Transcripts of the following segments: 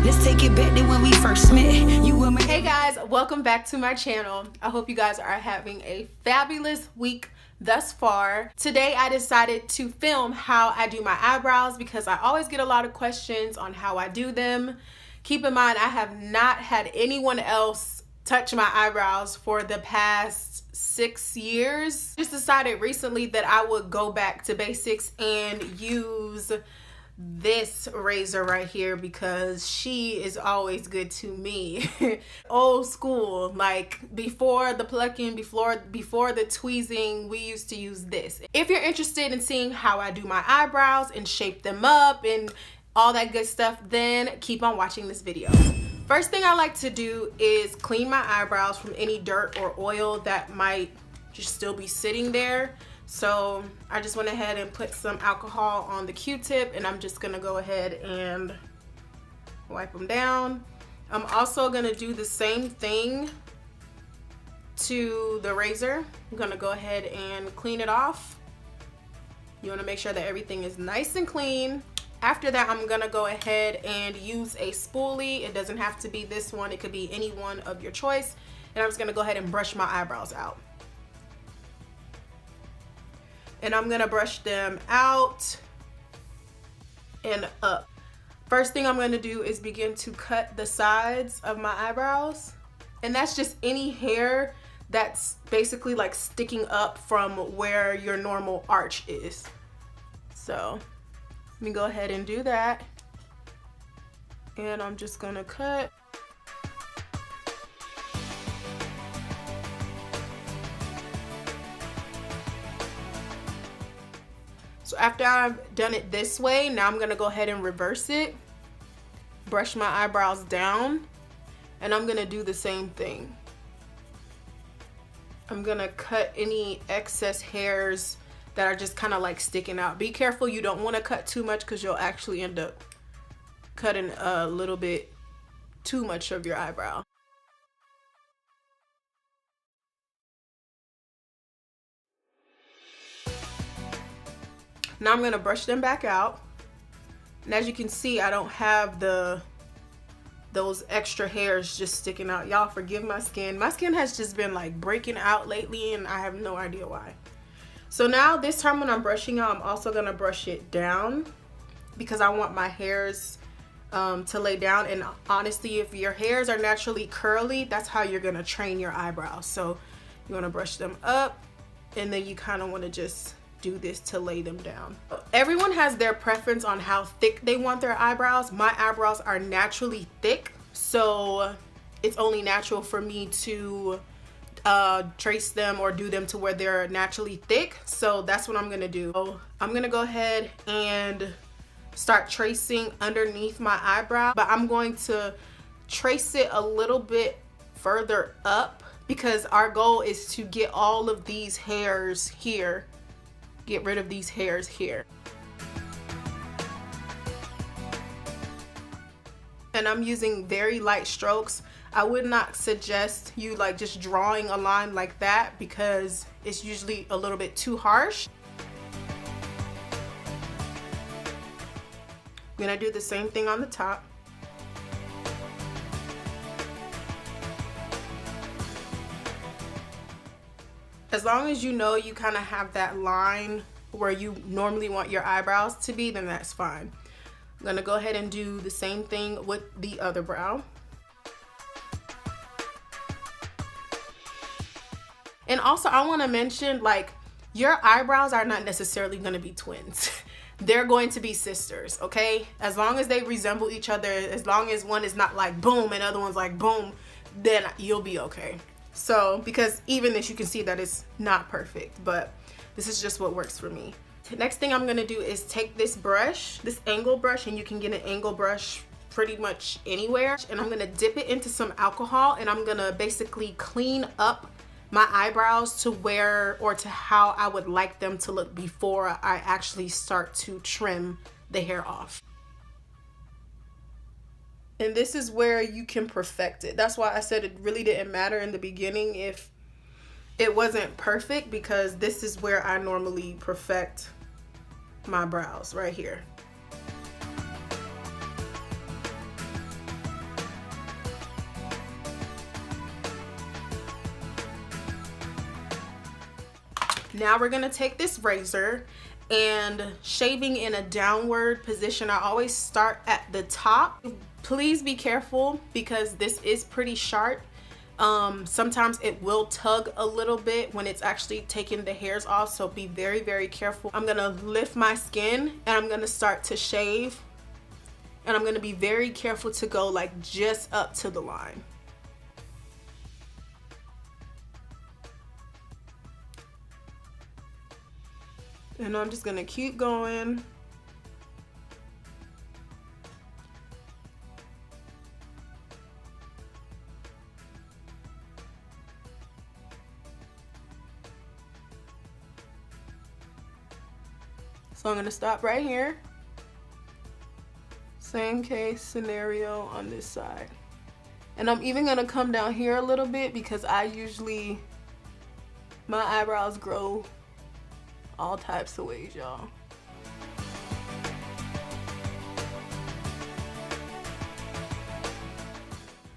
Let's take it back to when we first met. You were my... Hey guys, welcome back to my channel. I hope you guys are having a fabulous week thus far. Today I decided to film how I do my eyebrows because I always get a lot of questions on how I do them. Keep in mind, I have not had anyone else touch my eyebrows for the past 6 years. Just decided recently that I would go back to basics and use this razor right here because she is always good to me. Old school, like before the plucking, before the tweezing, we used to use this. If you're interested in seeing how I do my eyebrows and shape them up and all that good stuff, then keep on watching this video. First thing I like to do is clean my eyebrows from any dirt or oil that might just still be sitting there. So I just went ahead and put some alcohol on the Q-tip, and I'm just gonna go ahead and wipe them down. I'm also gonna do the same thing to the razor. I'm gonna go ahead and clean it off. You wanna make sure that everything is nice and clean. After that, I'm gonna go ahead and use a spoolie. It doesn't have to be this one, it could be any one of your choice. And I'm just gonna go ahead and brush my eyebrows out. And I'm gonna brush them out and up. First thing I'm gonna do is begin to cut the sides of my eyebrows. And that's just any hair that's basically like sticking up from where your normal arch is. So let me go ahead and do that. And I'm just gonna cut. So after I've done it this way, now I'm gonna go ahead and reverse it, brush my eyebrows down, and I'm gonna do the same thing. I'm gonna cut any excess hairs that are just kind of like sticking out. Be careful, you don't want to cut too much because you'll actually end up cutting a little bit too much of your eyebrow. Now I'm gonna brush them back out. And as you can see, I don't have those extra hairs just sticking out. Y'all forgive my skin. My skin has just been like breaking out lately and I have no idea why. So now this time when I'm brushing out, I'm also gonna brush it down because I want my hairs to lay down. And honestly, if your hairs are naturally curly, that's how you're gonna train your eyebrows. So you wanna brush them up and then you kind of wanna just do this to lay them down. Everyone has their preference on how thick they want their eyebrows. My eyebrows are naturally thick, so it's only natural for me to trace them or do them to where they're naturally thick. So that's what I'm gonna do. So I'm gonna go ahead and start tracing underneath my eyebrow, but I'm going to trace it a little bit further up because our goal is to get all of these hairs here. Get rid of these hairs here. And I'm using very light strokes. I would not suggest you like just drawing a line like that because it's usually a little bit too harsh. I'm gonna do the same thing on the top. As long as you know you kind of have that line where you normally want your eyebrows to be, then that's fine. I'm gonna go ahead and do the same thing with the other brow. And also I wanna mention, like, your eyebrows are not necessarily gonna be twins. They're going to be sisters, okay? As long as they resemble each other, as long as one is not like boom and other one's like boom, then you'll be okay. So, because even this, you can see that it's not perfect, but this is just what works for me. Next thing I'm gonna do is take this brush, this angle brush, and you can get an angle brush pretty much anywhere. And I'm gonna dip it into some alcohol and I'm gonna basically clean up my eyebrows to where, or to how I would like them to look before I actually start to trim the hair off. And this is where you can perfect it. That's why I said it really didn't matter in the beginning if it wasn't perfect, because this is where I normally perfect my brows, right here. Now we're gonna take this razor and shaving in a downward position. I always start at the top. Please be careful because this is pretty sharp. Sometimes it will tug a little bit when it's actually taking the hairs off, so be very, very careful. I'm gonna lift my skin and I'm gonna start to shave, and I'm gonna be very careful to go like just up to the line. And I'm just gonna keep going. So I'm gonna stop right here. Same case scenario on this side. And I'm even gonna come down here a little bit because my eyebrows grow all types of ways, y'all.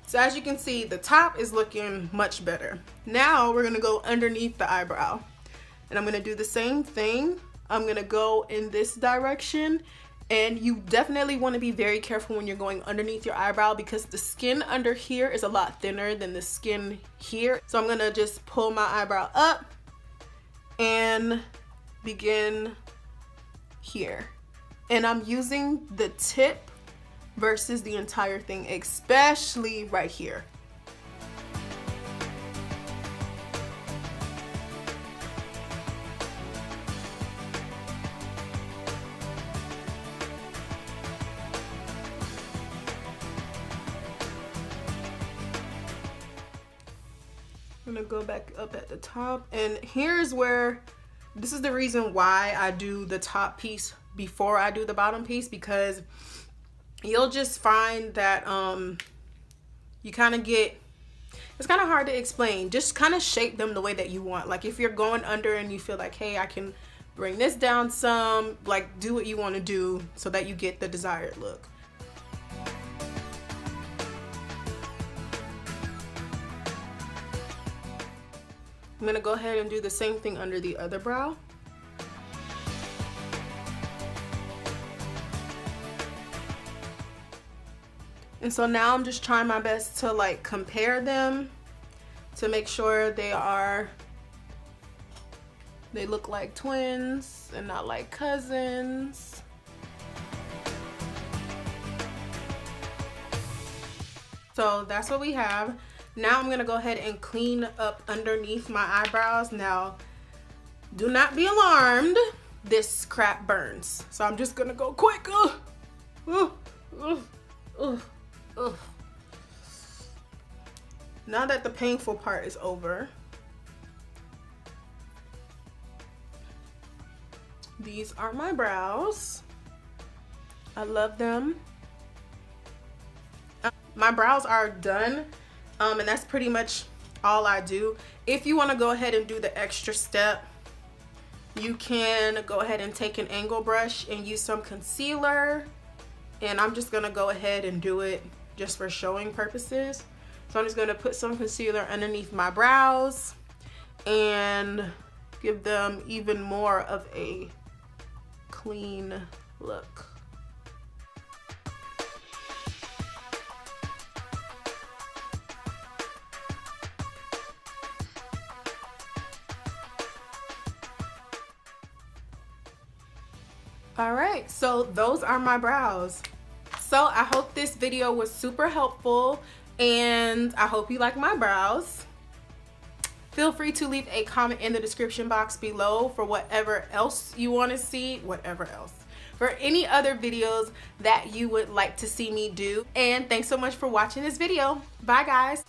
So as you can see, the top is looking much better. Now we're gonna go underneath the eyebrow. And I'm gonna do the same thing. I'm gonna go in this direction, and you definitely wanna be very careful when you're going underneath your eyebrow because the skin under here is a lot thinner than the skin here. So I'm gonna just pull my eyebrow up and begin here. And I'm using the tip versus the entire thing, especially right here. I'm gonna go back up at the top, and here's where, this is the reason why I do the top piece before I do the bottom piece, because you'll just find that you kind of get, it's kind of hard to explain. Just kind of shape them the way that you want. Like if you're going under and you feel like, hey, I can bring this down some, like do what you want to do so that you get the desired look. I'm gonna go ahead and do the same thing under the other brow. And so now I'm just trying my best to like compare them to make sure they look like twins and not like cousins. So that's what we have. Now I'm gonna go ahead and clean up underneath my eyebrows. Now, do not be alarmed. This crap burns. So I'm just gonna go quick. Now that the painful part is over, these are my brows. I love them. My brows are done. And that's pretty much all I do. If you want to go ahead and do the extra step, you can go ahead and take an angle brush and use some concealer. And I'm just going to go ahead and do it just for showing purposes. So I'm just going to put some concealer underneath my brows and give them even more of a clean look. All right, so those are my brows. So I hope this video was super helpful and I hope you like my brows. Feel free to leave a comment in the description box below for whatever else you want to see, for any other videos that you would like to see me do. And thanks so much for watching this video. Bye guys.